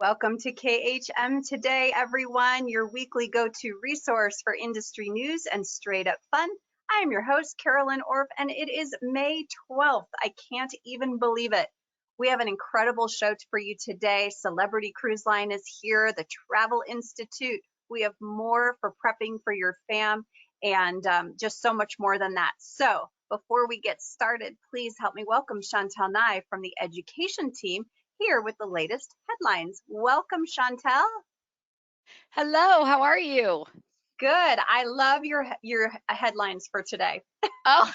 Welcome to KHM Today, everyone, your weekly go-to resource for industry news and straight-up fun. I am your host, Carolyn Orff, and it is May 12th. I can't even believe it. We have an incredible show for you today. Celebrity Cruise Line is here, the Travel Institute. We have more for prepping for your fam, and just so much more than that. So before we get started, please help me welcome Chantel Nye from the education team here with the latest headlines. Welcome, Chantel. Hello, how are you? Good. I love your headlines for today. Oh,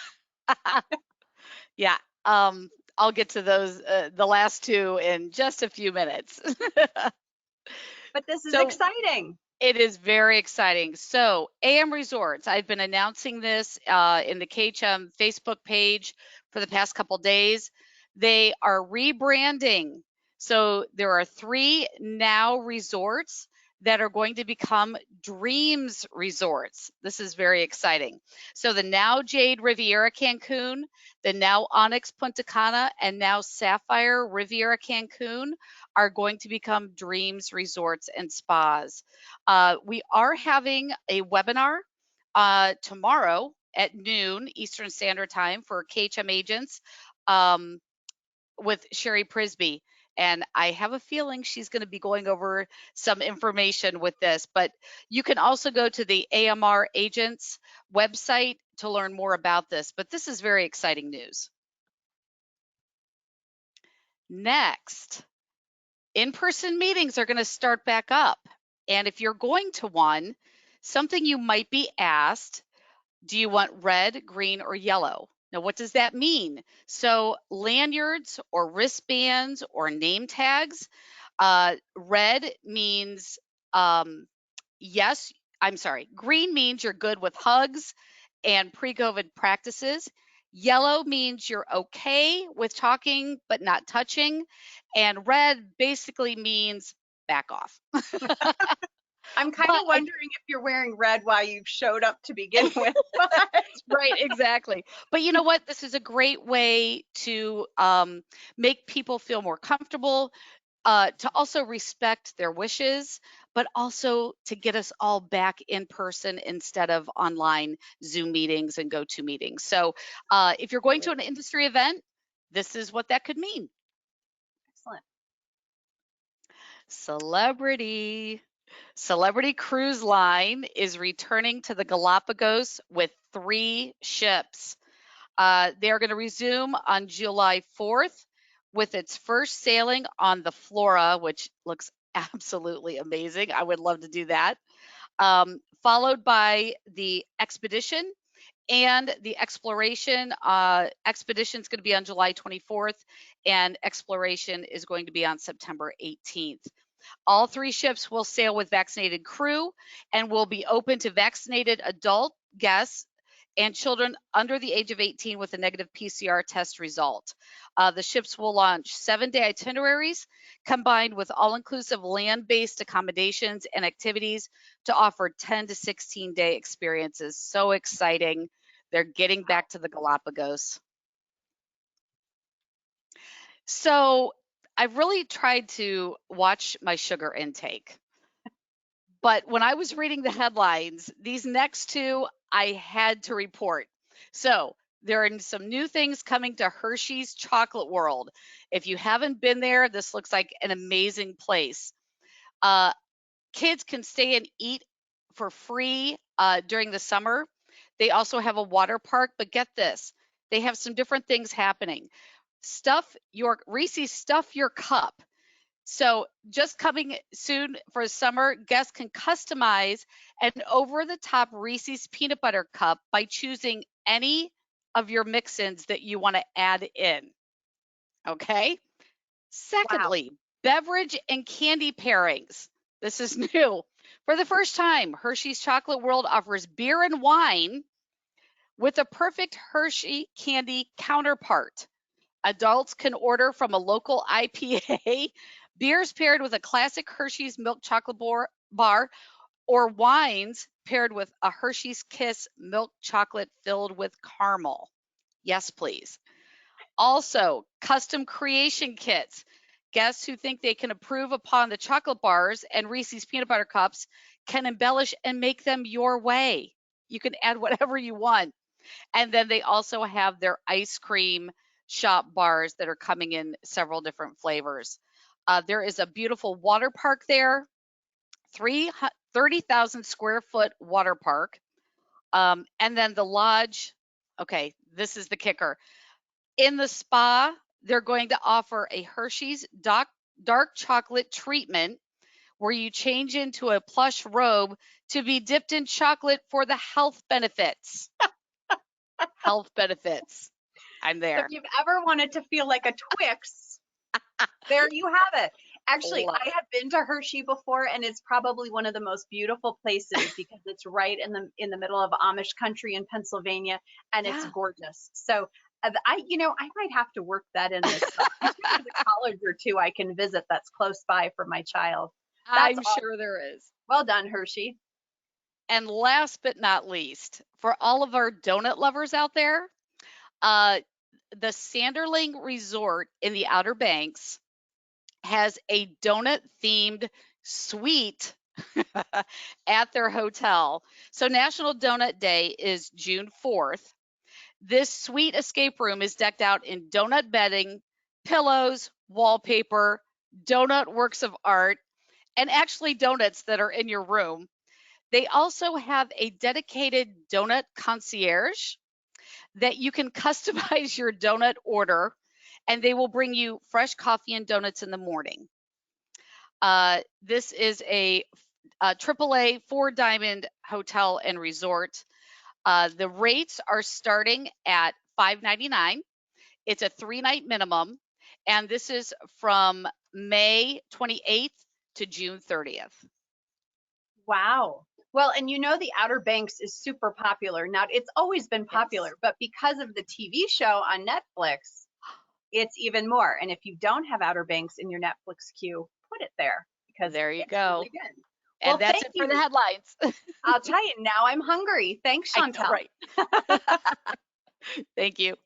yeah. I'll get to those, the last two in just a few minutes. But this is So exciting. it is very exciting. So AM Resorts, I've been announcing this in the KHM Facebook page for the past couple days. They are rebranding. So there are 3 now resorts that are going to become Dreams Resorts. This is very exciting. So the now Jade Riviera Cancun, the now Onyx Punta Cana, and now Sapphire Riviera Cancun are going to become Dreams Resorts and Spas. We are having a webinar tomorrow at noon Eastern Standard Time for KHM agents with Sherry Prisby. And I have a feeling she's going to be going over some information with this, but you can also go to the AMR agents website to learn more about this. But this is very exciting news. Next, in-person meetings are going to start back up. And if you're going to one, something you might be asked, do you want red, green, or yellow? Now, what does that mean? So lanyards or wristbands or name tags, red means yes, I'm sorry, green means you're good with hugs and pre-COVID practices. Yellow means you're okay with talking but not touching. And red basically means back off. I'm kind of wondering if you're wearing red while you showed up to begin with. Right, exactly. But you know what? This is a great way to make people feel more comfortable, to also respect their wishes, but also to get us all back in person instead of online Zoom meetings and go-to meetings. So if you're going to an industry event, this is what that could mean. Excellent. Celebrity Cruise Line is returning to the Galapagos with 3 ships. They're going to resume on July 4th with its first sailing on the Flora, which looks absolutely amazing. I would love to do that. Followed by the Expedition and the Exploration. Expedition is going to be on July 24th, and Exploration is going to be on September 18th. All 3 ships will sail with vaccinated crew and will be open to vaccinated adult guests and children under the age of 18 with a negative PCR test result. The ships will launch 7-day itineraries combined with all-inclusive land-based accommodations and activities to offer 10 to 16-day experiences. So exciting. They're getting back to the Galapagos. So I've really tried to watch my sugar intake. But when I was reading the headlines, these next 2 I had to report. So there are some new things coming to Hershey's Chocolate World. If you haven't been there, this looks like an amazing place. Kids can stay and eat for free during the summer. They also have a water park, but get this, they have some different things happening. Reese's Stuff Your Cup. So just coming soon for summer, guests can customize an over-the-top Reese's peanut butter cup by choosing any of your mix-ins that you want to add in. Okay. Secondly, wow. Beverage and candy pairings. This is new. For the first time, Hershey's Chocolate World offers beer and wine with a perfect Hershey candy counterpart. Adults can order from a local IPA, beers paired with a classic Hershey's milk chocolate bar, or wines paired with a Hershey's Kiss milk chocolate filled with caramel. Yes, please. Also, custom creation kits. Guests who think they can improve upon the chocolate bars and Reese's peanut butter cups can embellish and make them your way. You can add whatever you want. And then they also have their ice cream shop bars that are coming in several different flavors. There is a beautiful water park there, 30,000 square foot water park. And then the lodge, okay, this is the kicker. In the spa, they're going to offer a Hershey's dark chocolate treatment where you change into a plush robe to be dipped in chocolate for the health benefits. Health benefits. I'm So there. if you've ever wanted to feel like a Twix, there you have it. Actually, Love I have been to Hershey before, and it's probably one of the most beautiful places because it's right in the middle of Amish country in Pennsylvania, and it's Yeah. gorgeous. So I might have to work that in this summer. I'm sure there's a college or two I can visit that's close by for my child. That's I'm awesome. sure there is. Well done, Hershey. And last but not least, for all of our donut lovers out there, the Sanderling Resort in the Outer Banks has a donut themed suite at their hotel. So National Donut Day is June 4th. This suite escape room is decked out in donut bedding, pillows, wallpaper, donut works of art, and actually donuts that are in your room. They also have a dedicated donut concierge that you can customize your donut order, and they will bring you fresh coffee and donuts in the morning. This is a AAA 4-diamond hotel and resort. The rates are starting at $5.99. It's a 3-night minimum, and this is from May 28th to June 30th. Wow. Well, and the Outer Banks is super popular. Now, it's always been popular, Yes. but because of the TV show on Netflix, it's even more. And if you don't have Outer Banks in your Netflix queue, put it there because There you it's go. really good. And Well, that's thank it for the you. headlines. I'll tell you, now I'm hungry. Thanks, I know, Chantel. right? Thank you.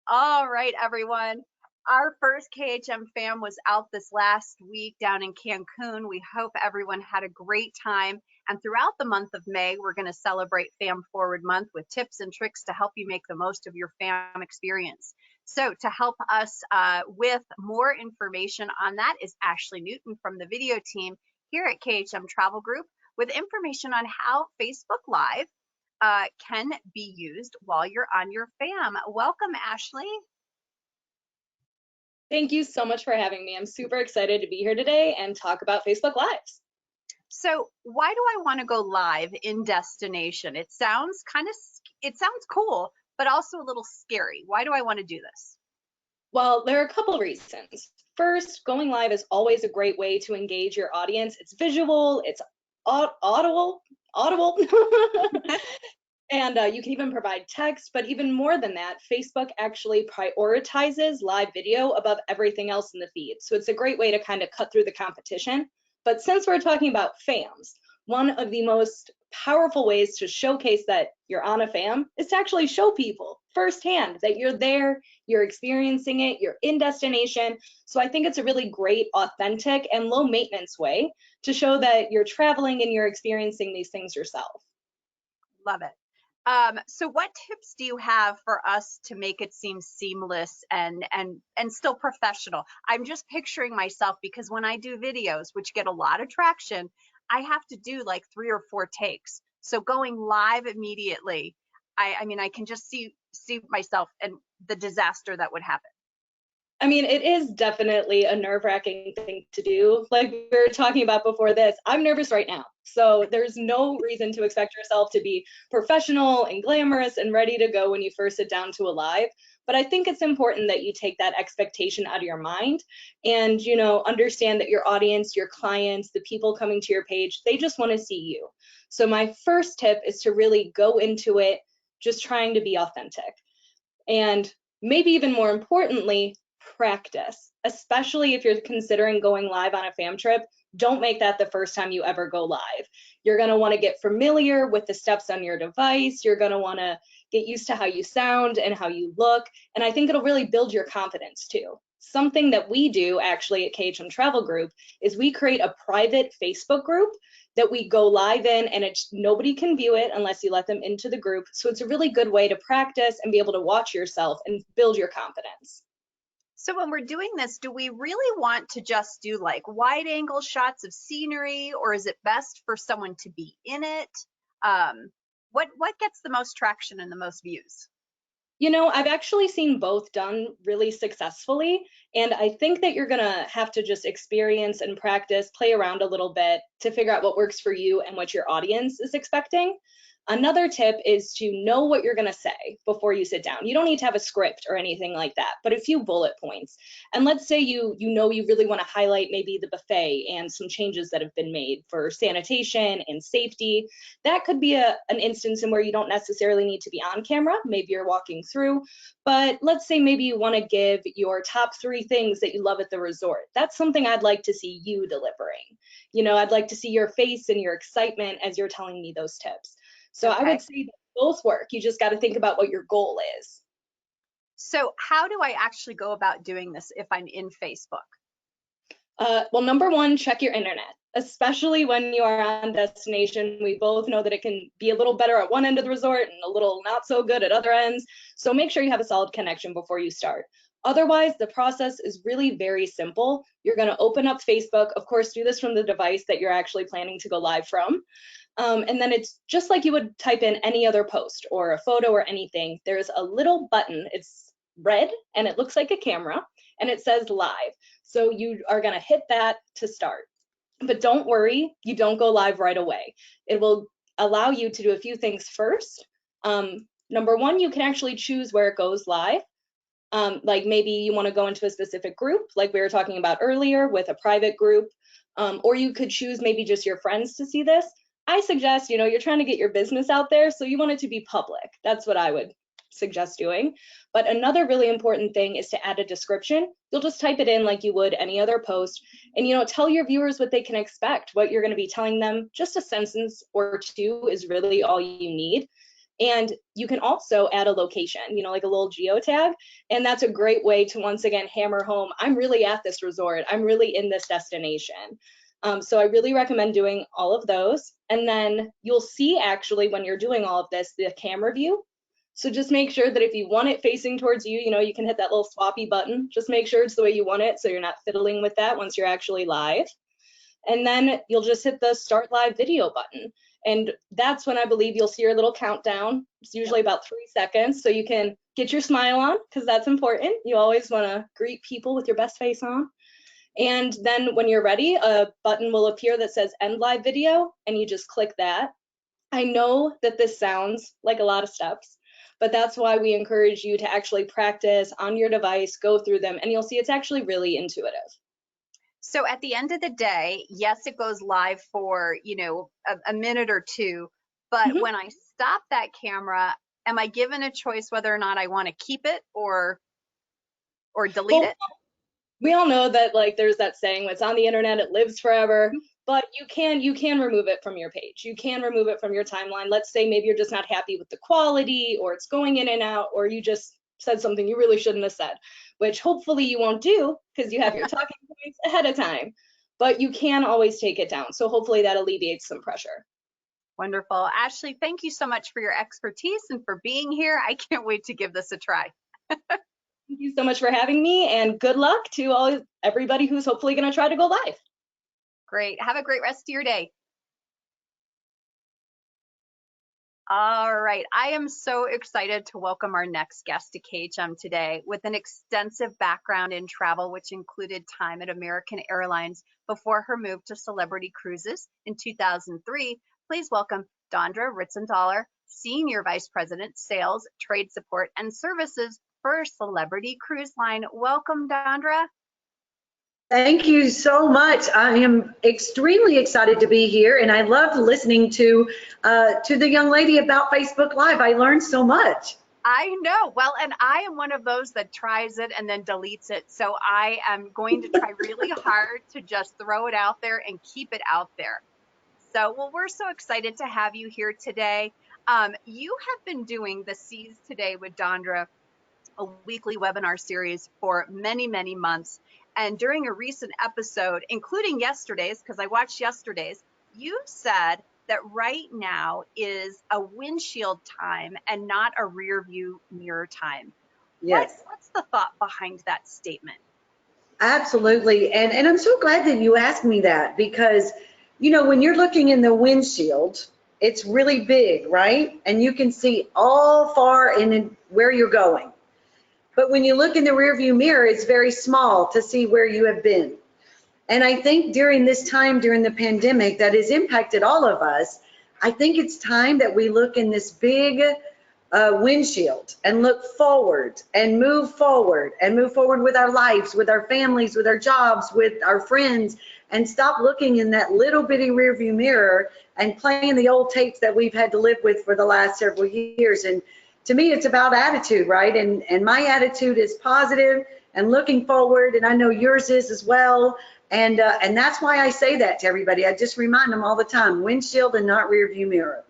All right, everyone. Our first KHM fam was out this last week down in Cancun. We hope everyone had a great time. And throughout the month of May, we're going to celebrate Fam Forward Month with tips and tricks to help you make the most of your fam experience. So to help us with more information on that is Ashley Newton from the video team here at KHM Travel Group with information on how Facebook Live can be used while you're on your fam. Welcome, Ashley. Thank you so much for having me. I'm super excited to be here today and talk about Facebook Lives. So why do I want to go live in destination? It sounds cool, but also a little scary. Why do I want to do this? Well, there are a couple of reasons. First, going live is always a great way to engage your audience. It's visual, it's audible, and you can even provide text, but even more than that, Facebook actually prioritizes live video above everything else in the feed. So it's a great way to kind of cut through the competition. But since we're talking about fams, one of the most powerful ways to showcase that you're on a fam is to actually show people firsthand that you're there, you're experiencing it, you're in destination. So I think it's a really great, authentic, and low maintenance way to show that you're traveling and you're experiencing these things yourself. Love it. So what tips do you have for us to make it seem seamless and still professional? I'm just picturing myself because when I do videos, which get a lot of traction, I have to do like 3 or 4 takes. So going live immediately, I mean, I can just see myself and the disaster that would happen. I mean, it is definitely a nerve-wracking thing to do. Like we were talking about before this, I'm nervous right now. So there's no reason to expect yourself to be professional and glamorous and ready to go when you first sit down to a live. But I think it's important that you take that expectation out of your mind and, understand that your audience, your clients, the people coming to your page, they just want to see you. So my first tip is to really go into it just trying to be authentic. And maybe even more importantly, practice, especially if you're considering going live on a fam trip. Don't make that the first time you ever go live. You're going to want to get familiar with the steps on your device. You're going to want to get used to how you sound and how you look. And I think it'll really build your confidence too. Something that we do actually at KHM Travel Group is we create a private Facebook group that we go live in, and nobody can view it unless you let them into the group. So it's a really good way to practice and be able to watch yourself and build your confidence. So when we're doing this, do we really want to just do like wide angle shots of scenery, or is it best for someone to be in it? What gets the most traction and the most views? You know, I've actually seen both done really successfully, and I think that you're gonna have to just experience and practice, play around a little bit to figure out what works for you and what your audience is expecting. Another tip is to know what you're gonna say before you sit down. You don't need to have a script or anything like that, but a few bullet points. And let's say you know you really wanna highlight maybe the buffet and some changes that have been made for sanitation and safety. That could be an instance in where you don't necessarily need to be on camera. Maybe you're walking through, but let's say maybe you want to give your top 3 things that you love at the resort. That's something I'd like to see you delivering. You know, I'd like to see your face and your excitement as you're telling me those tips. So I Okay. would say that both work. You just got to think about what your goal is. So how do I actually go about doing this if I'm in Facebook? Well, number one, check your internet, especially when you are on destination. We both know that it can be a little better at one end of the resort and a little not so good at other ends. So make sure you have a solid connection before you start. Otherwise, the process is really very simple. You're going to open up Facebook. Of course, do this from the device that you're actually planning to go live from. And then it's just like you would type in any other post or a photo or anything. There's a little button. It's red and it looks like a camera and it says live. So you are going to hit that to start. But don't worry, you don't go live right away. It will allow you to do a few things first. Number one, you can actually choose where it goes live. Like maybe you want to go into a specific group, like we were talking about earlier with a private group, or you could choose maybe just your friends to see this. I suggest, you know, you're trying to get your business out there, so you want it to be public. That's what I would suggest doing. But another really important thing is to add a description. You'll just type it in like you would any other post, and you know, tell your viewers what they can expect, what you're going to be telling them. Just a sentence or two is really all you need. And you can also add a location, you know, like a little geotag. And that's a great way to once again hammer home, I'm really at this resort, I'm really in this destination. So I really recommend doing all of those. And then you'll see actually when you're doing all of this, the camera view. So just make sure that if you want it facing towards you, you know, you can hit that little swappy button. Just make sure it's the way you want it so you're not fiddling with that once you're actually live. And then you'll just hit the start live video button. And that's when I believe you'll see your little countdown. It's usually about 3 seconds. So you can get your smile on because that's important. You always want to greet people with your best face on. And then when you're ready, a button will appear that says end live video, and you just click that. I know that this sounds like a lot of steps, but that's why we encourage you to actually practice on your device, go through them, and you'll see it's actually really intuitive. So at the end of the day, yes, it goes live for, you know, a minute or two, but Mhm. when I stop that camera, am I given a choice whether or not I want to keep it or delete Well, it? we all know that like there's that saying, what's on the internet, it lives forever. But you can remove it from your page. You can remove it from your timeline. Let's say maybe you're just not happy with the quality, or it's going in and out, or you just said something you really shouldn't have said, which hopefully you won't do because you have your talking points ahead of time. But you can always take it down. So hopefully that alleviates some pressure. Wonderful. Ashley, thank you so much for your expertise and for being here. I can't wait to give this a try. Thank you so much for having me, and good luck to everybody who's hopefully going to try to go live. Great. Have a great rest of your day. All right. I am so excited to welcome our next guest to KHM today with an extensive background in travel, which included time at American Airlines before her move to Celebrity Cruises in 2003. Please welcome Dondra Ritzenthaler, Senior Vice President, Sales, Trade Support, and Services for Celebrity Cruise Line. Welcome, Dondra. Thank you so much. I am extremely excited to be here, and I loved listening to the young lady about Facebook Live. I learned so much. I know. Well, and I am one of those that tries it and then deletes it. So I am going to try really hard to just throw it out there and keep it out there. So, well, we're so excited to have you here today. You have been doing the C's Today with Dondra a weekly webinar series for many, many months. And during a recent episode, including yesterday's, because I watched yesterday's, you said that right now is a windshield time and not a rear view mirror time. Yes. What's the thought behind that statement? Absolutely. And I'm so glad that you asked me that because, when you're looking in the windshield, it's really big, right? And you can see all far in where you're going. But when you look in the rearview mirror, it's very small to see where you have been. And I think during this time, during the pandemic that has impacted all of us, I think it's time that we look in this big windshield and look forward and move forward and move forward with our lives, with our families, with our jobs, with our friends, and stop looking in that little bitty rearview mirror and playing the old tapes that we've had to live with for the last several years. And to me, it's about attitude, right? And my attitude is positive and looking forward, and I know yours is as well. And that's why I say that to everybody. I just remind them all the time, windshield and not rearview mirror.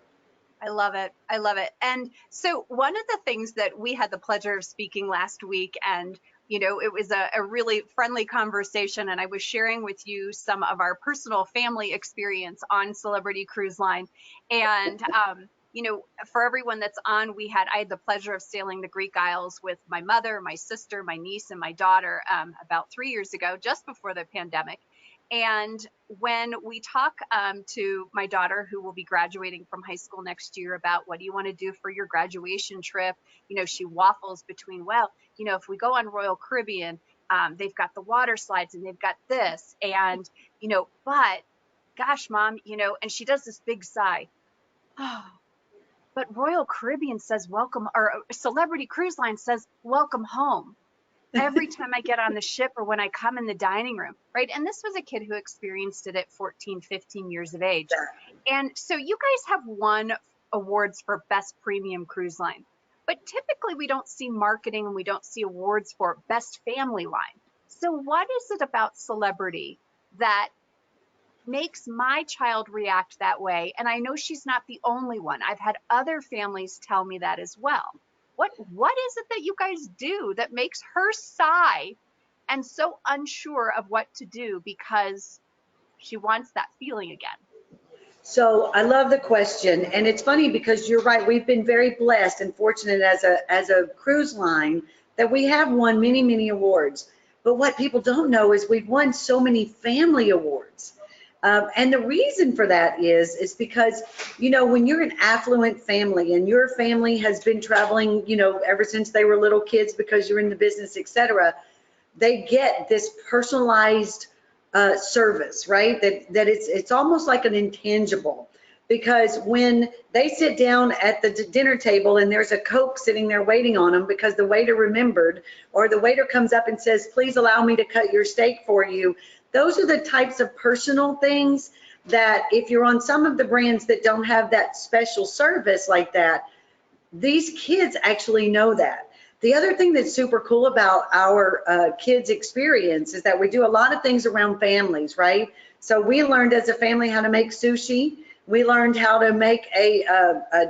I love it. I love it. And so one of the things that we had the pleasure of speaking last week, and it was a really friendly conversation, and I was sharing with you some of our personal family experience on Celebrity Cruise Line. And for everyone that's on, I had the pleasure of sailing the Greek Isles with my mother, my sister, my niece, and my daughter about 3 years ago, just before the pandemic. And when we talk to my daughter, who will be graduating from high school next year, about what do you want to do for your graduation trip, she waffles between, if we go on Royal Caribbean, they've got the water slides and they've got this, and but gosh, Mom, and she does this big sigh. Oh, but Royal Caribbean says welcome, or Celebrity Cruise Line says welcome home every time I get on the ship or when I come in the dining room, right? And this was a kid who experienced it at 14, 15 years of age. And so you guys have won awards for Best Premium Cruise Line, but typically we don't see marketing and we don't see awards for Best Family Line. So what is it about Celebrity that makes my child react that way? And I know she's not the only one. I've had other families tell me that as well. What is it that you guys do that makes her sigh and so unsure of what to do because she wants that feeling again? So I love the question, and it's funny because you're right. We've been very blessed and fortunate as a cruise line that we have won many, many awards. But what people don't know is we've won so many family awards. And the reason for that is because, when you're an affluent family and your family has been traveling, ever since they were little kids because you're in the business, et cetera, they get this personalized service, right? That it's almost like an intangible. Because when they sit down at the dinner table and there's a Coke sitting there waiting on them because the waiter remembered, or the waiter comes up and says, please allow me to cut your steak for you, those are the types of personal things that if you're on some of the brands that don't have that special service like that, these kids actually know that. The other thing that's super cool about our kids' experience is that we do a lot of things around families, right? So we learned as a family how to make sushi. We learned how to make a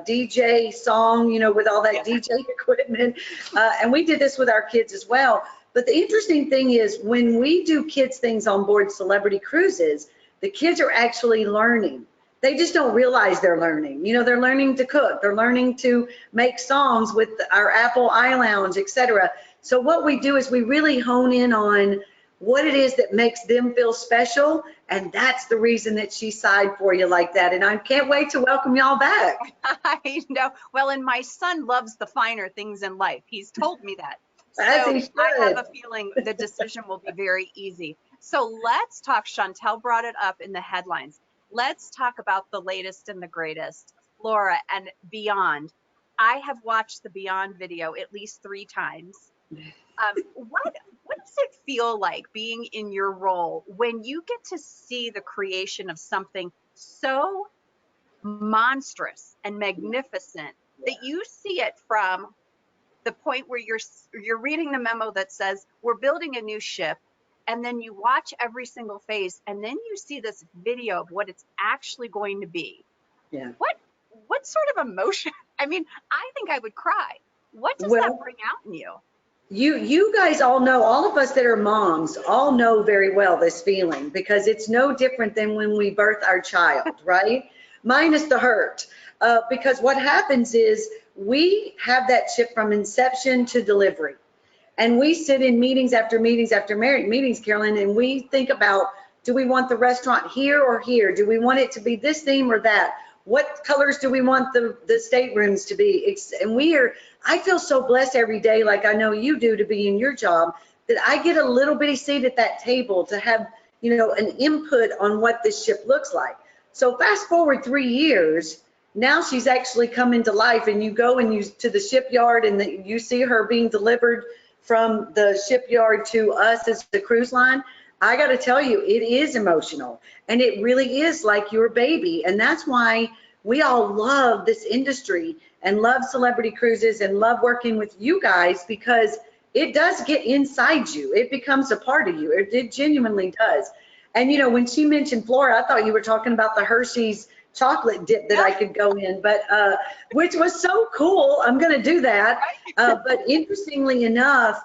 DJ song, with all that DJ equipment. And we did this with our kids as well. But the interesting thing is when we do kids things on board Celebrity Cruises, the kids are actually learning. They just don't realize they're learning. They're learning to cook. They're learning to make songs with our Apple iLounge, et cetera. So what we do is we really hone in on what it is that makes them feel special. And that's the reason that she sighed for you like that. And I can't wait to welcome y'all back. I know. Well, and my son loves the finer things in life. He's told me that. As So he should. I have a feeling the decision will be very easy. So let's talk. Chantel brought it up in the headlines. Let's talk about the latest and the greatest, Flora and Beyond. I have watched the Beyond video at least 3 times. What does it feel like being in your role when you get to see the creation of something so monstrous and magnificent that you see it from the point where you're reading the memo that says we're building a new ship, and then you watch every single phase, and then you see this video of what it's actually going to be? Yeah. What sort of emotion? I mean, I think I would cry. What does that Well, bring out in you? You guys all know, all of us that are moms all know very well this feeling, because it's no different than when we birth our child, right? Minus the hurt. Because what happens is we have that ship from inception to delivery. And we sit in meetings after meetings after meetings, Carolyn, and we think about, do we want the restaurant here or here? Do we want it to be this theme or that? What colors do we want the staterooms to be? And I feel so blessed every day, like I know you do, to be in your job, that I get a little bitty seat at that table to have, an input on what this ship looks like. So fast forward 3 years, now she's actually come into life, and you go to the shipyard, and you see her being delivered from the shipyard to us as the cruise line. I got to tell you, it is emotional, and it really is like your baby. And that's why we all love this industry and love celebrity cruises and love working with you guys, because it does get inside you. It becomes a part of you. It genuinely does. And when she mentioned Flora, I thought you were talking about the Hershey's chocolate dip that I could go in, but which was so cool. I'm going to do that. But interestingly enough,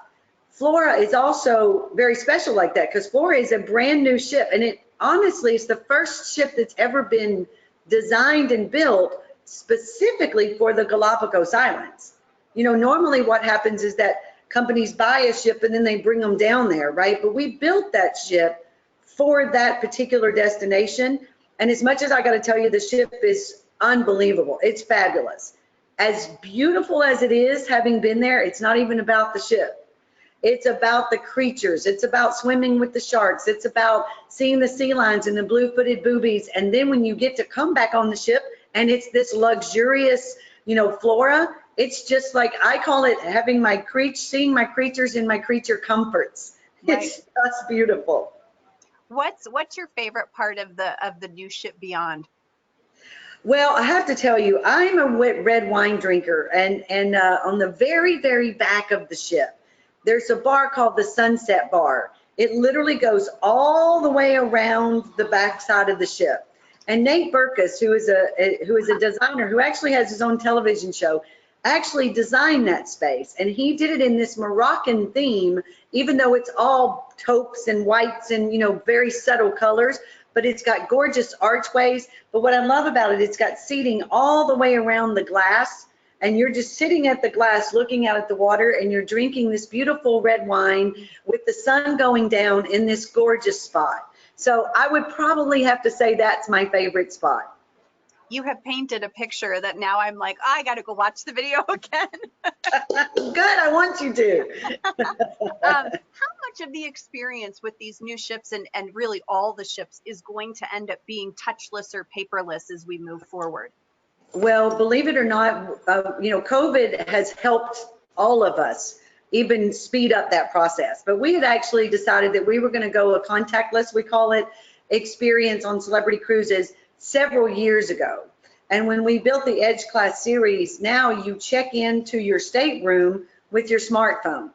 Flora is also very special like that, because Flora is a brand new ship, and it honestly is the first ship that's ever been designed and built specifically for the Galapagos Islands. Normally what happens is that companies buy a ship and then they bring them down there, right? But we built that ship for that particular destination. And as much as I got to tell you, the ship is unbelievable. It's fabulous. As beautiful as it is, having been there, it's not even about the ship. It's about the creatures. It's about swimming with the sharks. It's about seeing the sea lions and the blue-footed boobies. And then when you get to come back on the ship and it's this luxurious, flora, it's just like, I call it seeing my creatures in my creature comforts. Right. It's just beautiful. What's your favorite part of the new ship Beyond? Well, I have to tell you, I'm a red wine drinker, and on the very, very back of the ship, there's a bar called the Sunset Bar. It literally goes all the way around the backside of the ship. And Nate Burkus, who is a designer who actually has his own television show, actually designed that space. And he did it in this Moroccan theme, even though it's all taupes and whites and, very subtle colors, but it's got gorgeous archways. But what I love about it, it's got seating all the way around the glass. And you're just sitting at the glass looking out at the water, and you're drinking this beautiful red wine with the sun going down in this gorgeous spot. So I would probably have to say that's my favorite spot. You have painted a picture that now I'm like, I got to go watch the video again. Good, I want you to. How much of the experience with these new ships and really all the ships is going to end up being touchless or paperless as we move forward? Well, believe it or not, COVID has helped all of us even speed up that process. But we had actually decided that we were going to go a contactless, we call it, experience on Celebrity Cruises several years ago. And when we built the Edge Class series, now you check into your stateroom with your smartphone.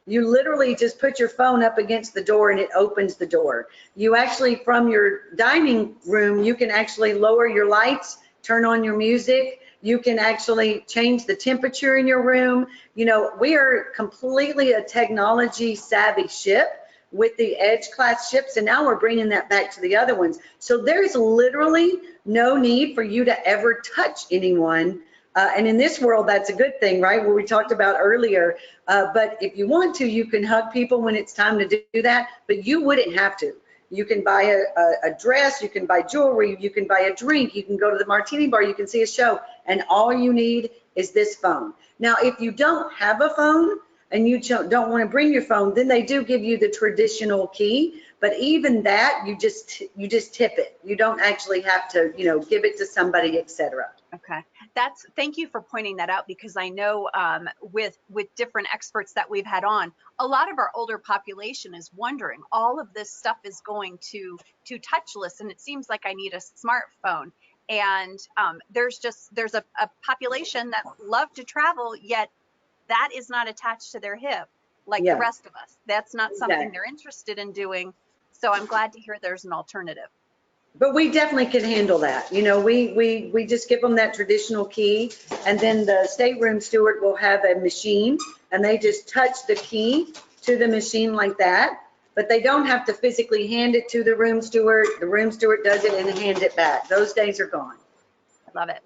You literally just put your phone up against the door and it opens the door. You actually, from your dining room, you can actually lower your lights, turn on your music. You can actually change the temperature in your room. We are completely a technology savvy ship with the Edge Class ships, and now we're bringing that back to the other ones. So there's literally no need for you to ever touch anyone. And in this world, that's a good thing, right? What we talked about earlier. But if you want to, you can hug people when it's time to do that, but you wouldn't have to. You can buy a dress, you can buy jewelry, you can buy a drink, you can go to the martini bar, you can see a show, and all you need is this phone. Now, if you don't have a phone and you don't want to bring your phone, then they do give you the traditional key. But even that, you just tip it. You don't actually have to, give it to somebody, etc. Okay, thank you for pointing that out, because I know with different experts that we've had on, a lot of our older population is wondering, all of this stuff is going to touchless, and it seems like I need a smartphone. And there's a population that love to travel, yet that is not attached to their hip like the rest of us. That's not something they're interested in doing. So I'm glad to hear there's an alternative. But we definitely can handle that. We just give them that traditional key, and then the stateroom steward will have a machine, and they just touch the key to the machine like that, but they don't have to physically hand it to the room steward. The room steward does it and hands it back. Those days are gone. I love it.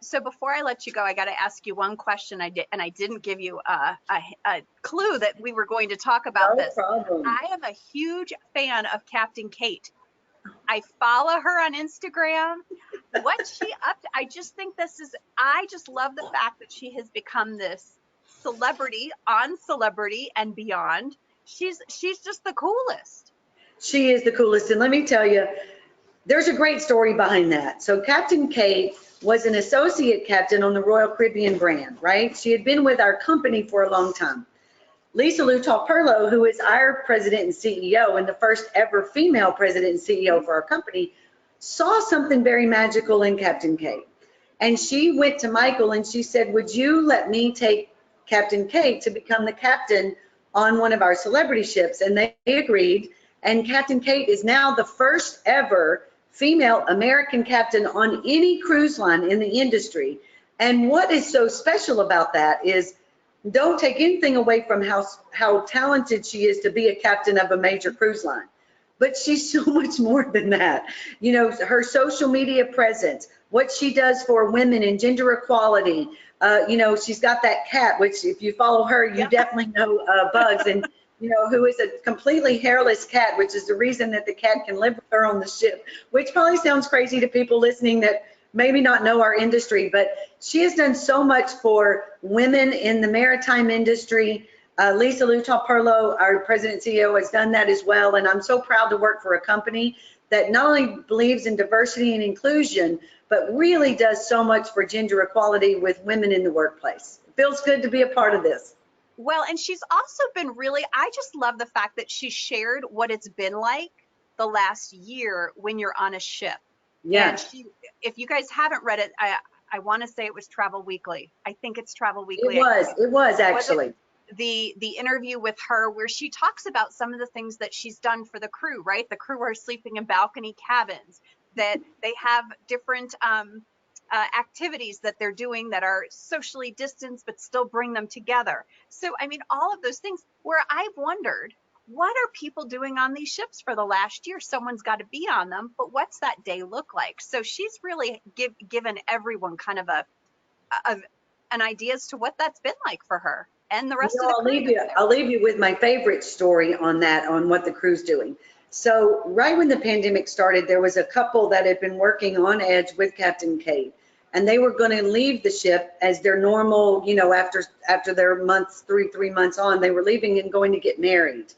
So before I let you go, I got to ask you one question. I didn't give you a clue that we were going to talk about No this. problem. I am a huge fan of Captain Kate. I follow her on Instagram. What's she up to? I just think I just love the fact that she has become this celebrity on Celebrity and beyond. She's just the coolest. She is the coolest. And let me tell you, there's a great story behind that. So Captain Kate was an associate captain on the Royal Caribbean brand, right? She had been with our company for a long time. Lisa Lutal-Perlo, who is our president and CEO and the first ever female president and CEO for our company, saw something very magical in Captain Kate. And she went to Michael and she said, would you let me take Captain Kate to become the captain on one of our celebrity ships? And they agreed. And Captain Kate is now the first ever female American captain on any cruise line in the industry. And what is so special about that is, don't take anything away from how talented she is to be a captain of a major cruise line, but she's so much more than that. You know, her social media presence, what she does for women and gender equality. You know, she's got that cat, which if you follow her, you definitely know Bugs, and you know, who is a completely hairless cat, which is the reason that the cat can live with her on the ship, which probably sounds crazy to people listening that maybe not know our industry, but she has done so much for women in the maritime industry. Lisa Lutal-Perlo, our president and CEO, has done that as well. And I'm so proud to work for a company that not only believes in diversity and inclusion, but really does so much for gender equality with women in the workplace. It feels good to be a part of this. Well, and she's also been I just love the fact that she shared what it's been like the last year when you're on a ship. Yeah. And if you guys haven't read it, I want to say it was Travel Weekly. I think it's Travel Weekly. It was actually. The interview with her where she talks about some of the things that she's done for the crew, right? The crew are sleeping in balcony cabins, that they have different activities that they're doing that are socially distanced but still bring them together. So, I mean, all of those things where I've wondered, what are people doing on these ships for the last year? Someone's got to be on them, but what's that day look like? So she's really given everyone kind of an idea as to what that's been like for her and the rest of the crew. I'll leave you with my favorite story on that, on what the crew's doing. So right when the pandemic started, there was a couple that had been working on Edge with Captain Kate, and they were going to leave the ship as their normal, you know, after their months, three months on, they were leaving and going to get married.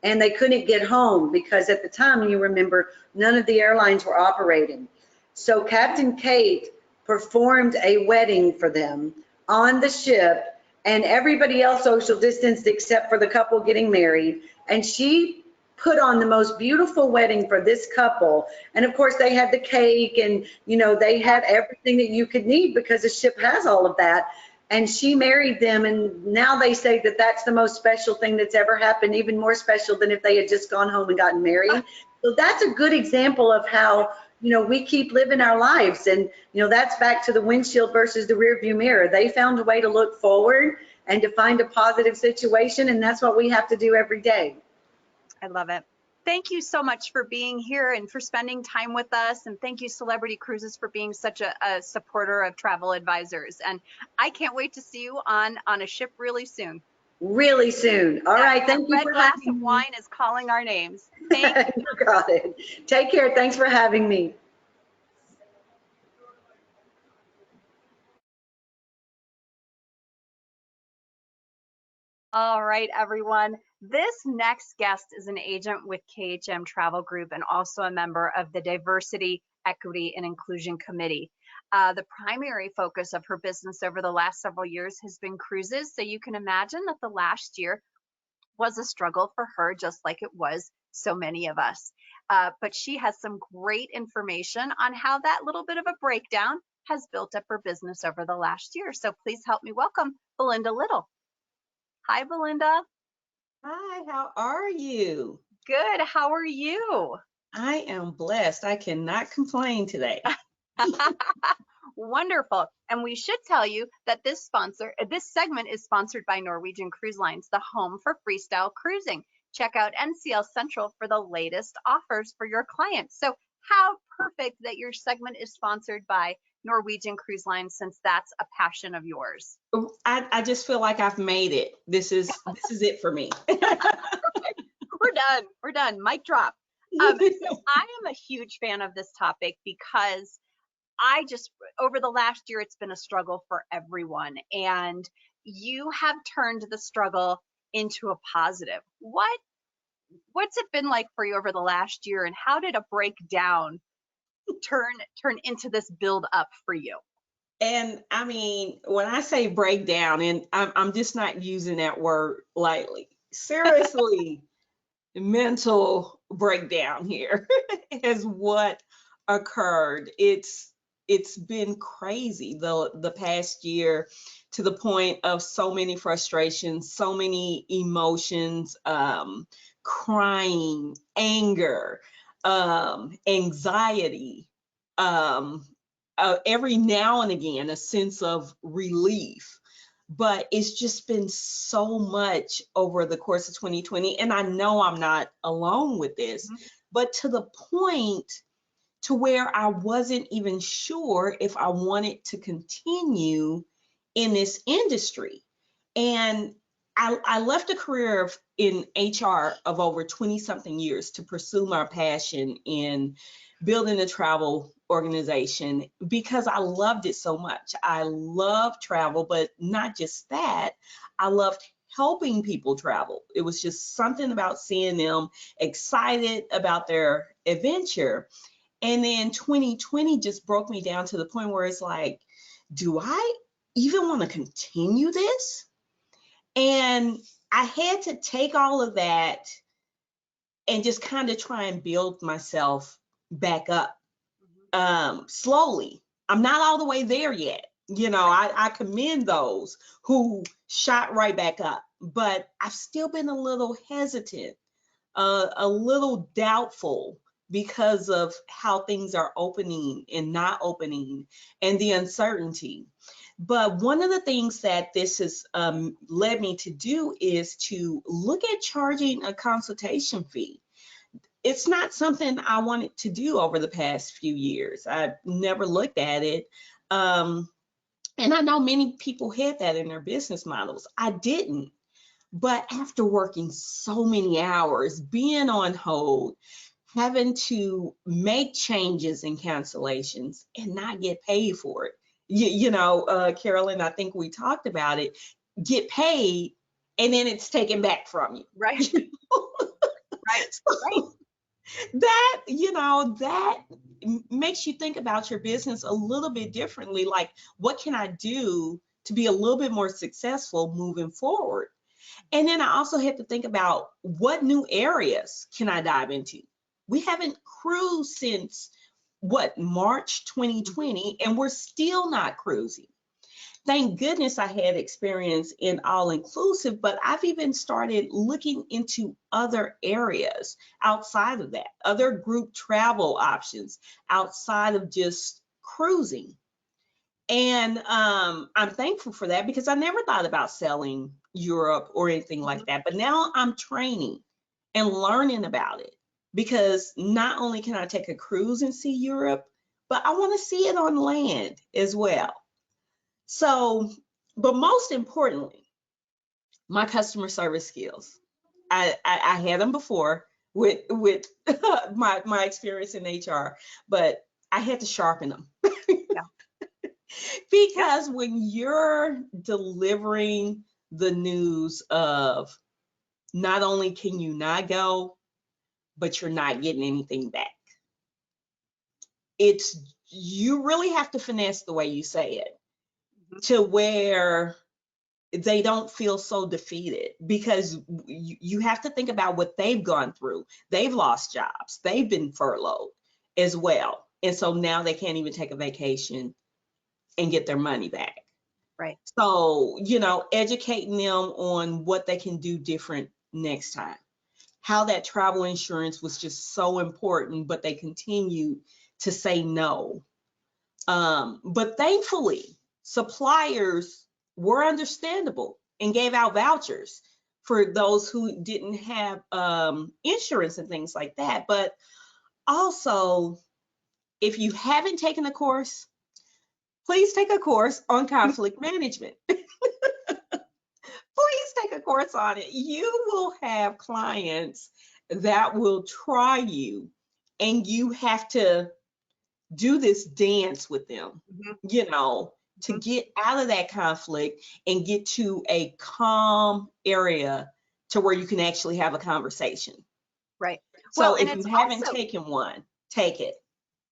And they couldn't get home because at the time, you remember, none of the airlines were operating. So Captain Kate performed a wedding for them on the ship, and everybody else social distanced except for the couple getting married. And she put on the most beautiful wedding for this couple. And of course, they had the cake and, you know, they had everything that you could need because the ship has all of that. And she married them, and now they say that that's the most special thing that's ever happened, even more special than if they had just gone home and gotten married. So that's a good example of how, you know, we keep living our lives. And, you know, that's back to the windshield versus the rear view mirror. They found a way to look forward and to find a positive situation, and that's what we have to do every day. I love it. Thank you so much for being here and for spending time with us. And thank you, Celebrity Cruises, for being such a supporter of travel advisors. And I can't wait to see you on a ship really soon. Really soon. All right. Thank you for having me. Red glass of wine is calling our names. Thank you. You got it. Take care. Thanks for having me. All right, everyone. This next guest is an agent with KHM Travel Group and also a member of the Diversity, Equity, and Inclusion Committee. The primary focus of her business over the last several years has been cruises. So you can imagine that the last year was a struggle for her, just like it was so many of us. But she has some great information on how that little bit of a breakdown has built up her business over the last year. So please help me welcome Belinda Little. Hi, Belinda. Hi, how are you? Good. How are you? I am blessed. I cannot complain today. Wonderful. And we should tell you that this segment is sponsored by Norwegian Cruise Lines, the home for freestyle cruising. Check out NCL Central for the latest offers for your clients. So how perfect that your segment is sponsored by Norwegian Cruise Lines, since that's a passion of yours. I just feel like I've made it. This is it for me. We're done. Mic drop. So I am a huge fan of this topic because over the last year, it's been a struggle for everyone. And you have turned the struggle into a positive. What's it been like for you over the last year, and how did a breakdown turn into this build up for you? And I mean, when I say breakdown, and I'm just not using that word lightly, seriously, mental breakdown here is what occurred. It's been crazy the past year, to the point of so many frustrations, so many emotions, crying, anger, anxiety, um, every now and again a sense of relief. But it's just been so much over the course of 2020. And I know I'm not alone with this, but to the point to where I wasn't even sure if I wanted to continue in this industry. And I left a career in HR of over 20 something years to pursue my passion in building a travel organization because I loved it so much. I love travel, but not just that. I loved helping people travel. It was just something about seeing them excited about their adventure. And then 2020 just broke me down to the point where it's like, do I even want to continue this? And I had to take all of that and just kind of try and build myself back up slowly. I'm not all the way there yet. You know, I commend those who shot right back up, but I've still been a little hesitant, a little doubtful because of how things are opening and not opening and the uncertainty. But one of the things that this has led me to do is to look at charging a consultation fee. It's not something I wanted to do over the past few years. I've never looked at it. And I know many people had that in their business models. I didn't. But after working so many hours, being on hold, having to make changes and cancellations and not get paid for it. Carolyn, I think we talked about it, get paid and then it's taken back from you. Right. Right. That makes you think about your business a little bit differently. Like, what can I do to be a little bit more successful moving forward? And then I also had to think about what new areas can I dive into? We haven't cruised since March 2020, and we're still not cruising. Thank goodness I had experience in all inclusive, but I've even started looking into other areas outside of that, other group travel options outside of just cruising. And I'm thankful for that because I never thought about selling Europe or anything like that. But now I'm training and learning about it because not only can I take a cruise and see Europe, but I want to see it on land as well. So, but most importantly, my customer service skills. I had them before with my experience in HR, but I had to sharpen them. Because when you're delivering the news of not only can you not go, but you're not getting anything back, you really have to finesse the way you say it to where they don't feel so defeated, because you have to think about what they've gone through. They've lost jobs, they've been furloughed as well. And so now they can't even take a vacation and get their money back. Right. So, educating them on what they can do different next time. How that travel insurance was just so important, but they continue to say no. But thankfully, suppliers were understandable and gave out vouchers for those who didn't have insurance and things like that. But also, if you haven't taken a course, please take a course on conflict management. Please take a course on it. You will have clients that will try you, and you have to do this dance with them, you know, to get out of that conflict and get to a calm area to where you can actually have a conversation. Right. So Well, if and you it's haven't also, taken one, take it.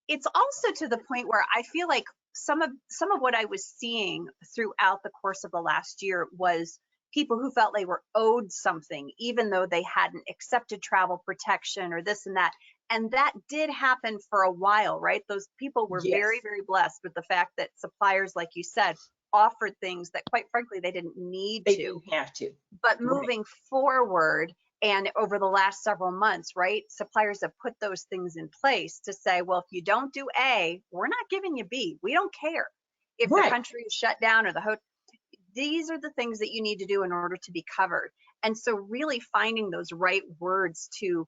it's also to the point where I feel like some of what I was seeing throughout the course of the last year was people who felt they were owed something, even though they hadn't accepted travel protection or this and that. And that did happen for a while, right? Those people were very, Yes, very blessed with the fact that suppliers, like you said, offered things that quite frankly they didn't need they to. didn't have to. But Right. moving forward and over the last several months, right, suppliers have put those things in place to say, well, if you don't do A, we're not giving you B. We don't care if the Right. country is shut down or the hotel. These are the things that you need to do in order to be covered. And so really finding those right words to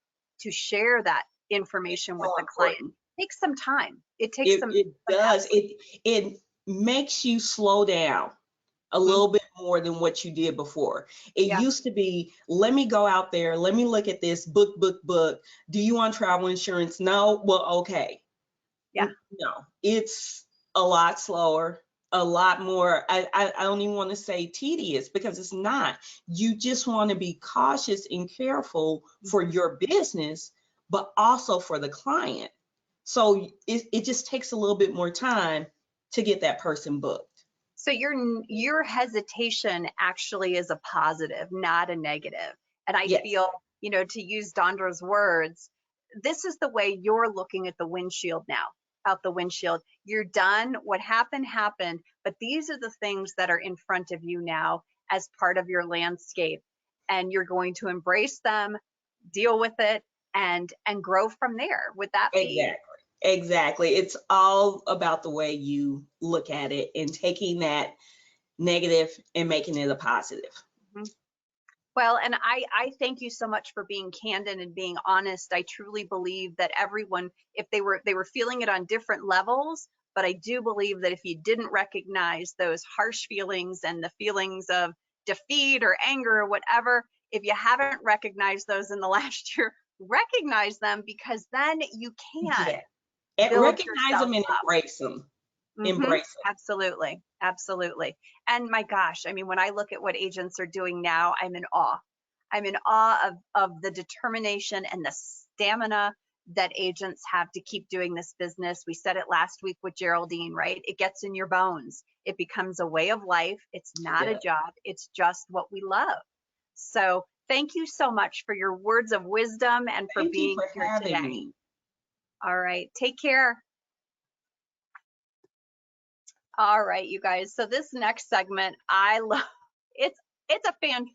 share that information with So the client important. takes some time. It takes some It does. effort. It makes you slow down a little bit more than what you did before. It Yeah. used to be, let me go out there, let me look at this book. Do you want travel insurance? No? Well, okay. Yeah. No, it's a lot slower, a lot more. I don't even want to say tedious because it's not. You just want to be cautious and careful for your business, but also for the client. So it just takes a little bit more time to get that person booked. So your hesitation actually is a positive, not a negative. And I Yes, feel, to use Dondra's words, this is the way you're looking at the windshield now, out the windshield. You're done. What happened, happened. But these are the things that are in front of you now as part of your landscape. And you're going to embrace them, deal with it, and grow from there. Would that be? exactly. It's all about the way you look at it and taking that negative and making it a positive. Mhm. Well, and I thank you so much for being candid and being honest. I truly believe that everyone, if they were feeling it on different levels, but I do believe that if you didn't recognize those harsh feelings and the feelings of defeat or anger or whatever, if you haven't recognized those in the last year, recognize them, because then you can Yeah. build Recognize yourself them and up. embrace them. Embrace them. Absolutely. Absolutely. And my gosh, I mean, when I look at what agents are doing now, I'm in awe. I'm in awe of the determination and the stamina that agents have to keep doing this business. We said it last week with Geraldine, right? It gets in your bones. It becomes a way of life. It's not a Yeah. job. It's just what we love. So thank you so much for your words of wisdom and for Thank you being for here having today. me. All right. Take care. All right, you guys. So this next segment, I love. It's a fan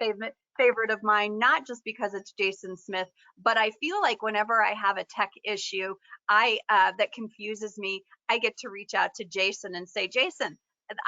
favorite of mine, not just because it's Jason Smith, but I feel like whenever I have a tech issue, that confuses me, I get to reach out to Jason and say, Jason,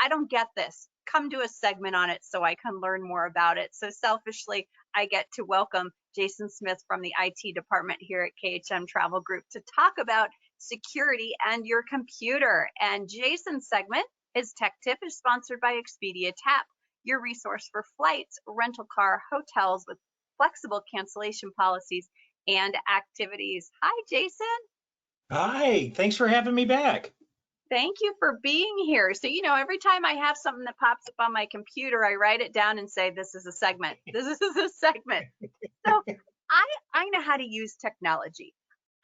I don't get this. Come do a segment on it so I can learn more about it. So selfishly, I get to welcome Jason Smith from the IT department here at KHM Travel Group to talk about security and your computer. And Jason's segment, his tech tip, is sponsored by Expedia Tap, your resource for flights, rental car, hotels with flexible cancellation policies and activities. Hi, Jason. Hi, thanks for having me back. Thank you for being here. So, every time I have something that pops up on my computer, I write it down and say, this is a segment. This is a segment. So I know how to use technology.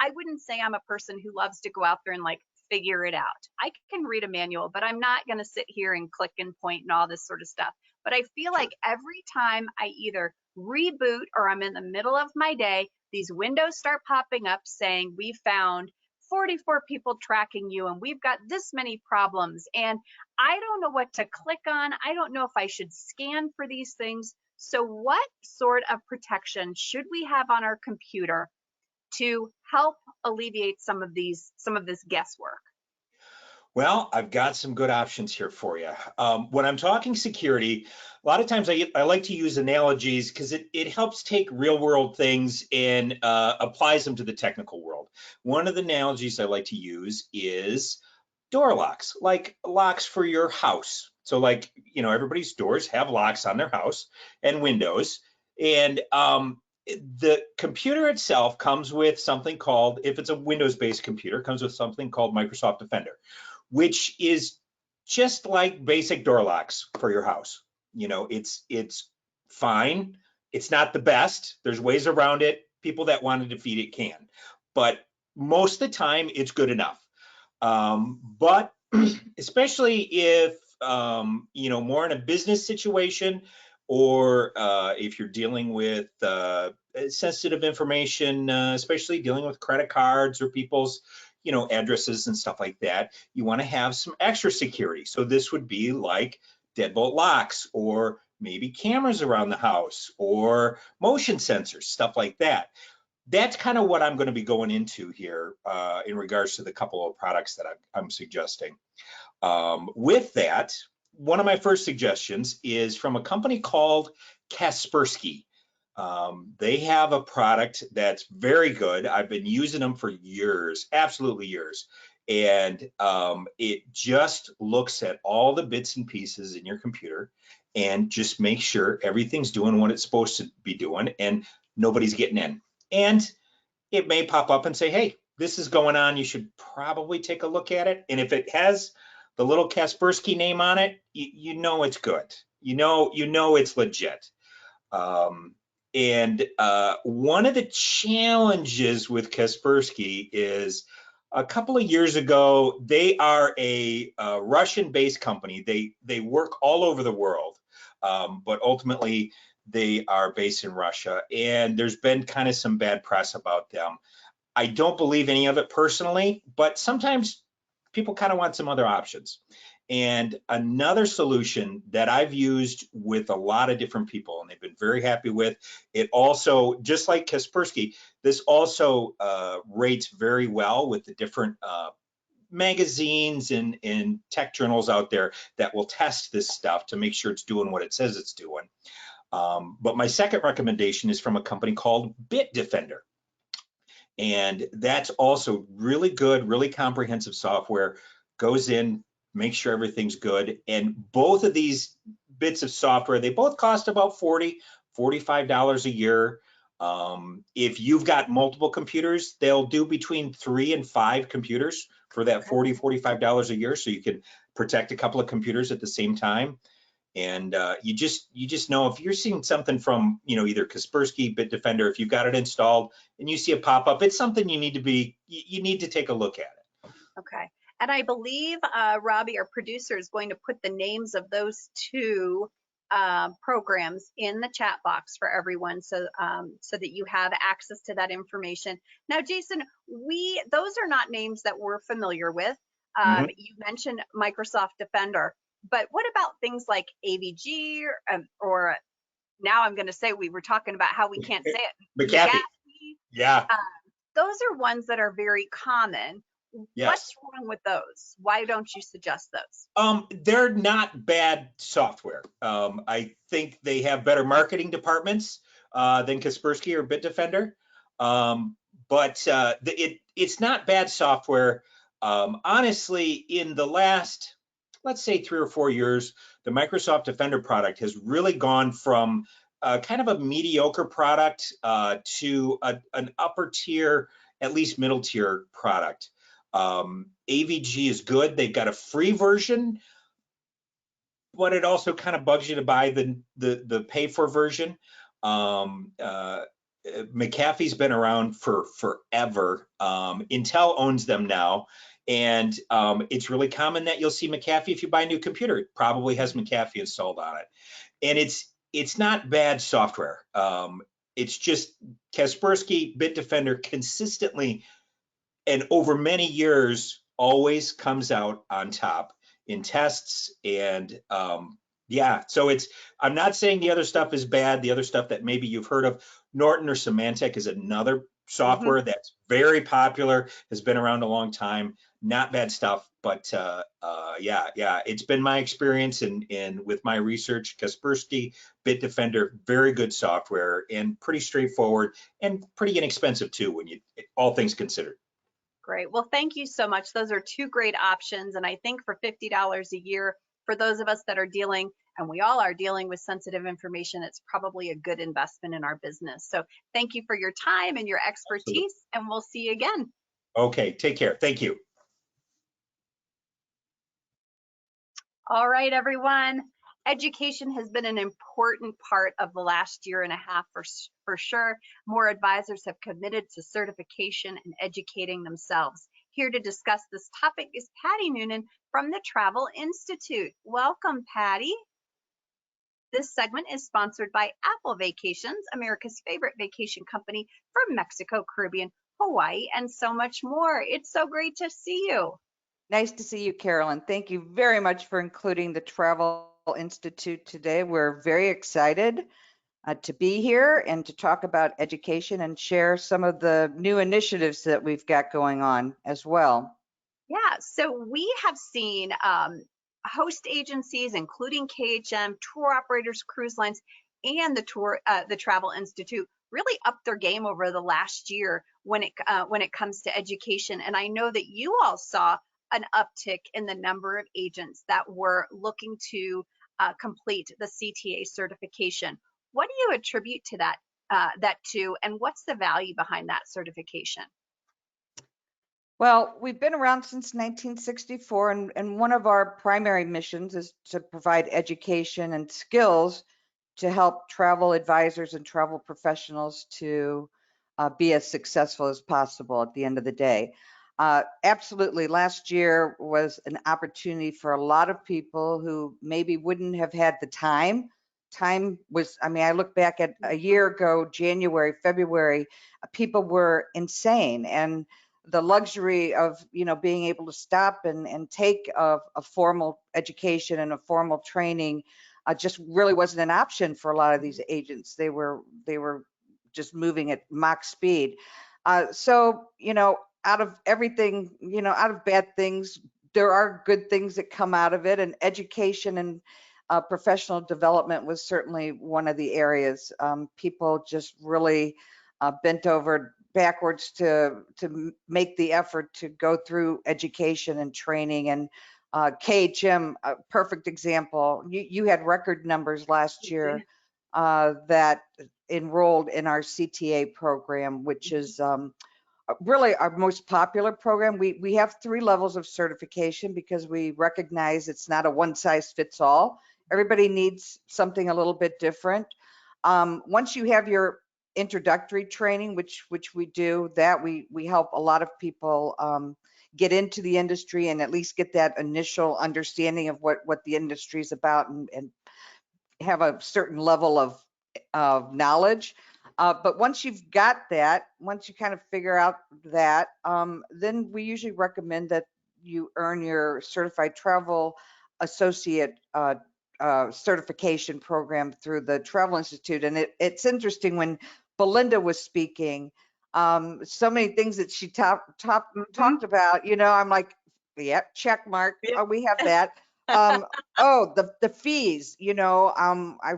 I wouldn't say I'm a person who loves to go out there and figure it out. I can read a manual, but I'm not going to sit here and click and point and all this sort of stuff. But I feel like every time I either reboot or I'm in the middle of my day, these windows start popping up saying, we found 44 people tracking you and we've got this many problems. And I don't know what to click on. I don't know if I should scan for these things. So what sort of protection should we have on our computer to help alleviate some of this guesswork? Well, I've got some good options here for you. When I'm talking security, a lot of times I like to use analogies because it helps take real world things and applies them to the technical world. One of the analogies I like to use is door locks, like locks for your house. So like, everybody's doors have locks on their house and windows. And the computer itself comes with something called, if it's a Windows-based computer, comes with something called Microsoft Defender, which is just like basic door locks for your house. It's fine. It's not the best. There's ways around it. People that want to defeat it can, but most of the time it's good enough. But especially if more in a business situation, or if you're dealing with sensitive information, especially dealing with credit cards or people's addresses and stuff like that, you want to have some extra security. So this would be like deadbolt locks, or maybe cameras around the house, or motion sensors, stuff like that. That's kind of what I'm going to be going into here in regards to the couple of products that I'm suggesting. With that, one of my first suggestions is from a company called Kaspersky. They have a product that's very good. I've been using them for years, absolutely years. And it just looks at all the bits and pieces in your computer and just makes sure everything's doing what it's supposed to be doing and nobody's getting in. And it may pop up and say, hey, this is going on. You should probably take a look at it. And if it has the little Kaspersky name on it, you know it's good. You know it's legit. And one of the challenges with Kaspersky is a couple of years ago, they are a Russian-based company. They work all over the world, but ultimately they are based in Russia. And there's been kind of some bad press about them. I don't believe any of it personally, but sometimes people kind of want some other options. And another solution that I've used with a lot of different people, and they've been very happy with it, also, just like Kaspersky, this also rates very well with the different magazines and tech journals out there that will test this stuff to make sure it's doing what it says it's doing. But my second recommendation is from a company called Bitdefender. And that's also really good, really comprehensive software, goes in, makes sure everything's good. And both of these bits of software, they both cost about $40, $45 a year. If you've got multiple computers, they'll do between 3 and 5 computers for that $40, $45 a year. So you can protect a couple of computers at the same time. And you just know if you're seeing something from either Kaspersky, Bitdefender, if you've got it installed and you see a pop-up, it's something you need to take a look at it. Okay. And I believe Robbie, our producer, is going to put the names of those two programs in the chat box for everyone, so that you have access to that information. Now, Jason, those are not names that we're familiar with. You mentioned Microsoft Defender. But what about things like AVG or now I'm going to say, we were talking about how we can't say it. McAfee. Yeah. Those are ones that are very common. Yes. What's wrong with those? Why don't you suggest those? They're not bad software. I think they have better marketing departments than Kaspersky or Bitdefender. But it's not bad software. Honestly, in the last, let's say 3 or 4 years, the Microsoft Defender product has really gone from kind of a mediocre product to an upper tier, at least middle tier product. AVG is good. They've got a free version, but it also kind of bugs you to buy the pay for version. McAfee's been around for forever. Intel owns them now. And it's really common that you'll see McAfee if you buy a new computer. It probably has McAfee installed on it. And it's not bad software. It's just Kaspersky, Bitdefender consistently and over many years always comes out on top in tests. And yeah, so I'm not saying the other stuff is bad. The other stuff that maybe you've heard of, Norton or Symantec, is another software that's very popular, has been around a long time, not bad stuff. But yeah, it's been my experience and with my research, Kaspersky, Bitdefender, very good software and pretty straightforward and pretty inexpensive too when you all things considered. Great. Well, thank you so much. Those are two great options. And I think for $50 a year, for those of us that are dealing, and we all are dealing with sensitive information, it's probably a good investment in our business. So thank you for your time and your expertise, and we'll see you again. Okay, take care. Thank you. All right, everyone. Education has been an important part of the last year and a half for sure. More advisors have committed to certification and educating themselves. Here to discuss this topic is Patty Noonan from the Travel Institute. Welcome, Patty. This segment is sponsored by Apple Vacations, America's favorite vacation company for Mexico, Caribbean, Hawaii, and so much more. It's so great to see you. Nice to see you, Carolyn. Thank you very much for including the Travel Institute today. We're very excited to be here and to talk about education and share some of the new initiatives that we've got going on as well. Yeah, so we have seen host agencies, including KHM, tour operators, cruise lines, and the Travel Institute really up their game over the last year when it comes to education. And I know that you all saw an uptick in the number of agents that were looking to complete the CTA certification. What do you attribute to that to, and what's the value behind that certification? Well, we've been around since 1964, and one of our primary missions is to provide education and skills to help travel advisors and travel professionals to be as successful as possible at the end of the day. Absolutely, last year was an opportunity for a lot of people who maybe wouldn't have had the time. Time was, I mean, I look back at a year ago, January, February, people were insane. And the luxury of, being able to stop and take a formal education and a formal training just really wasn't an option for a lot of these agents. They were just moving at Mach speed. So, out of everything, out of bad things, there are good things that come out of it, and education and professional development was certainly one of the areas. People just really bent over backwards to make the effort to go through education and training. And KHM, a perfect example. You had record numbers last year that enrolled in our CTA program, which is really our most popular program. We have 3 levels of certification because we recognize it's not a one size fits all. Everybody needs something a little bit different. Once you have your introductory training, which we do, that we help a lot of people get into the industry and at least get that initial understanding of what the industry is about and have a certain level of knowledge. But once you've got that, once you kind of figure out that, then we usually recommend that you earn your Certified Travel Associate certification program through the Travel Institute. And it's interesting, when Belinda was speaking, so many things that she talked about, I'm like, yeah, check mark. Oh, we have that. Oh, the fees, I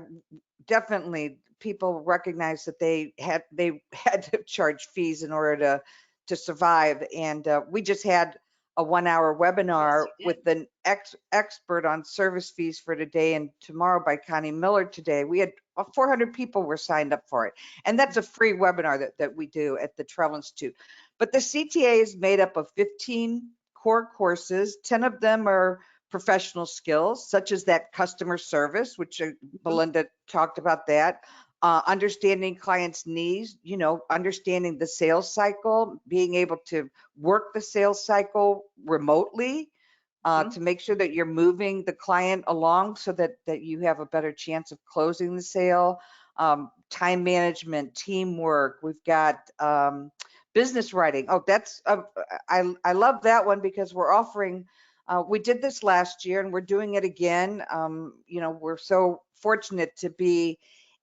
definitely, people recognize that they had to charge fees in order to survive. And we just had a 1-hour webinar with an expert on service fees for today and tomorrow by Connie Miller today. We had 400 people were signed up for it. And that's a free webinar that we do at the Travel Institute. But the CTA is made up of 15 core courses. 10 of them are professional skills, such as that customer service, which Belinda talked about that. Understanding clients' needs, understanding the sales cycle, being able to work the sales cycle remotely to make sure that you're moving the client along so that you have a better chance of closing the sale. Time management, teamwork. We've got business writing. Oh, that's I love that one because we're offering. We did this last year and we're doing it again. We're so fortunate to be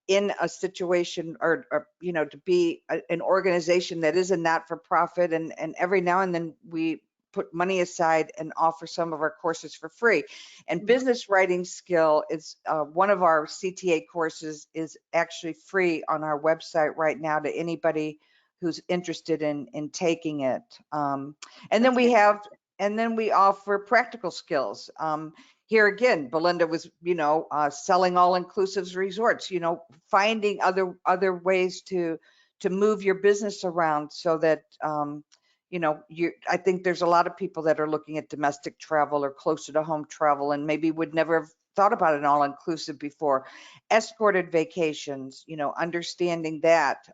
in a situation or you know, to be an organization that is a not-for-profit, and every now and then we put money aside and offer some of our courses for free. And business writing skill is one of our CTA courses is actually free on our website right now to anybody who's interested in taking it. And then we offer practical skills. Here again, Belinda was, you know, selling all-inclusive resorts, you know, finding other ways to move your business around so that, you know, I think there's a lot of people that are looking at domestic travel or closer to home travel and maybe would never have thought about an all-inclusive before. Escorted vacations, you know, understanding that.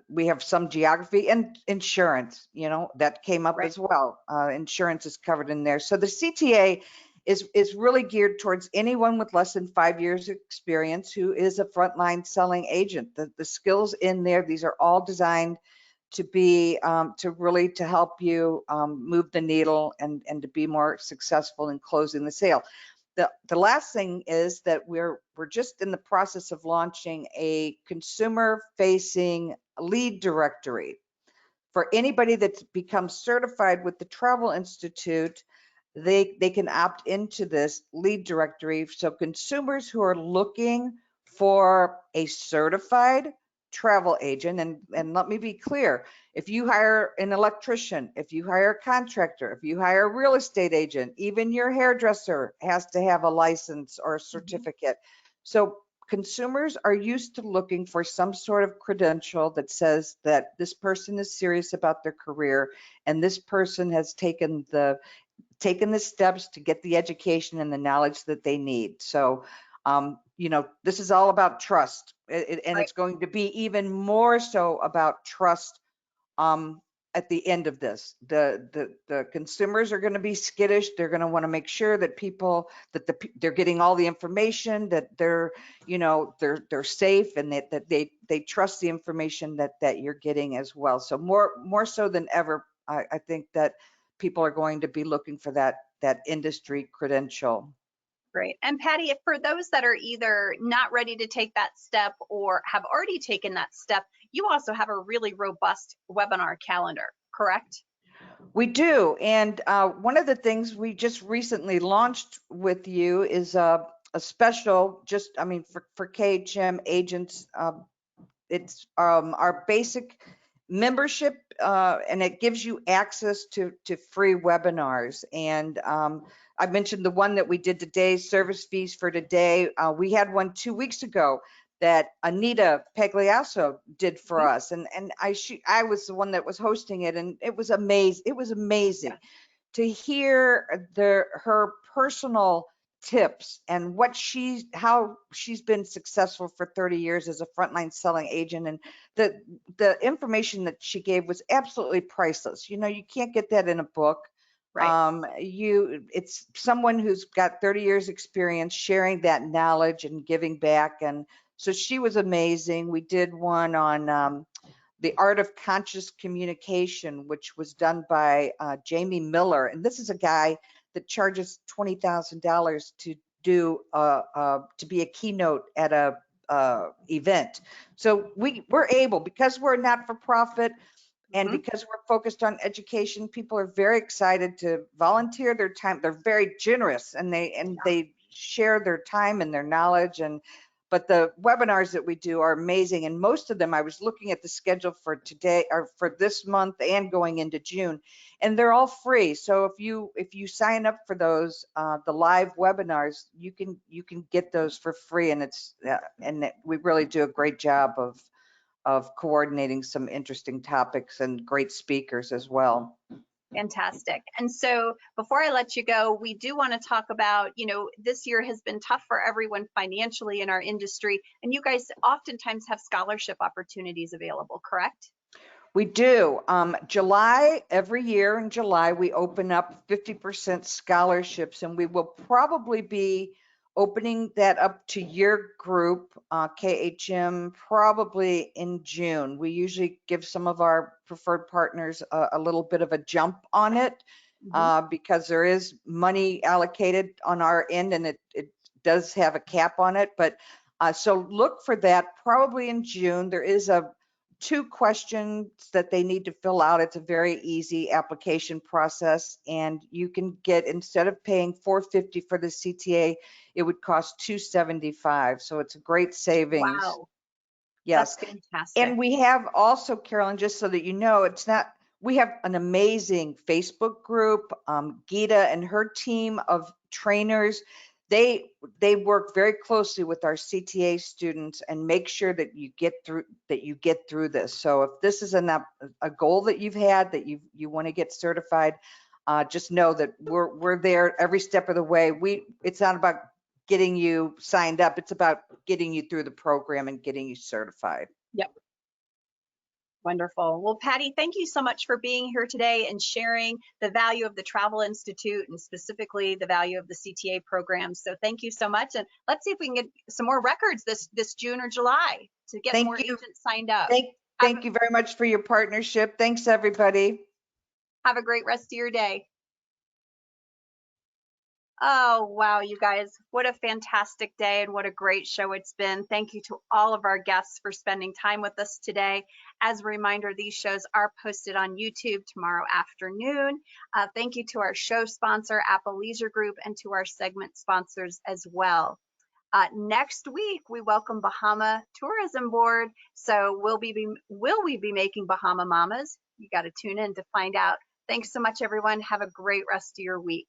We have some geography and insurance, you know, that came up Right. as well. Insurance is covered in there. So the CTA is really geared towards anyone with less than 5 years experience who is a frontline selling agent. The skills in there, these are all designed to be to help you move the needle and to be more successful in closing the sale. The last thing is that we're just in the process of launching a consumer-facing lead directory for anybody that's become certified with the Travel Institute. They can opt into this lead directory. So consumers who are looking for a certified travel agent, and let me be clear, if you hire an electrician, if you hire a contractor, if you hire a real estate agent, even your hairdresser has to have a license or a certificate. So consumers are used to looking for some sort of credential that says that this person is serious about their career and this person has taken the steps to get the education and the knowledge that they need. So, you know, this is all about trust, and it's going to be even more so about trust at the end of this. The consumers are going to be skittish. They're going to want to make sure that they're getting all the information, that they're, you know, they're safe, and that they trust the information that you're getting as well. So more so than ever, I think that people are going to be looking for that industry credential. Great. And Patty, if for those that are either not ready to take that step or have already taken that step, you also have a really robust webinar calendar, correct? We do. And one of the things we just recently launched with you is a special, for KHM agents. It's our basic membership, and it gives you access to free webinars. And I mentioned the one that we did today, service fees for today. We had one 2 weeks ago that Anita Pagliasso did for us, and I was the one that was hosting it, and it was amazing. It was amazing to hear her personal tips and how she's been successful for 30 years as a frontline selling agent. And the information that she gave was absolutely priceless. You know, you can't get that in a book. Right. It's someone who's got 30 years experience sharing that knowledge and giving back. And so she was amazing. We did one on the Art of Conscious Communication, which was done by Jamie Miller. And this is a guy that charges $20,000 to do to be a keynote at a event. So we're able, because we're a not-for-profit and because we're focused on education, people are very excited to volunteer their time. They're very generous, and they share their time and their knowledge. But the webinars that we do are amazing, and most of them, I was looking at the schedule for today or for this month and going into June, and they're all free. So if you sign up for those the live webinars, you can get those for free, and we really do a great job of coordinating some interesting topics and great speakers as well. Fantastic. And so before I let you go, we do want to talk about, you know, this year has been tough for everyone financially in our industry, and you guys oftentimes have scholarship opportunities available, correct? We do. Every year in July, we open up 50% scholarships, and we will probably be opening that up to your group, KHM, probably in June. We usually give some of our preferred partners a little bit of a jump on it because there is money allocated on our end, and it does have a cap on it. But So look for that probably in June. There is 2 questions that they need to fill out. It's a very easy application process, and you can get, instead of paying $450 for the CTA, it would cost $275. So it's a great savings. Wow, Yes. that's fantastic. And we have also, Carolyn, just so that you know, we have an amazing Facebook group. Geeta and her team of trainers, they work very closely with our CTA students and make sure that you get through this. So if this is a goal that you've had, that you want to get certified, just know that we're there every step of the way. It's not about getting you signed up, it's about getting you through the program and getting you certified. Yep. Wonderful. Well, Patty, thank you so much for being here today and sharing the value of the Travel Institute and specifically the value of the CTA program. So thank you so much. And let's see if we can get some more records this June or July to get more agents signed up. Thank you very much for your partnership. Thanks, everybody. Have a great rest of your day. Oh, wow, you guys, what a fantastic day and what a great show it's been. Thank you to all of our guests for spending time with us today. As a reminder, these shows are posted on YouTube tomorrow afternoon. Thank you to our show sponsor, Apple Leisure Group, and to our segment sponsors as well. Next week, we welcome Bahama Tourism Board. So will we be making Bahama Mamas? You got to tune in to find out. Thanks so much, everyone. Have a great rest of your week.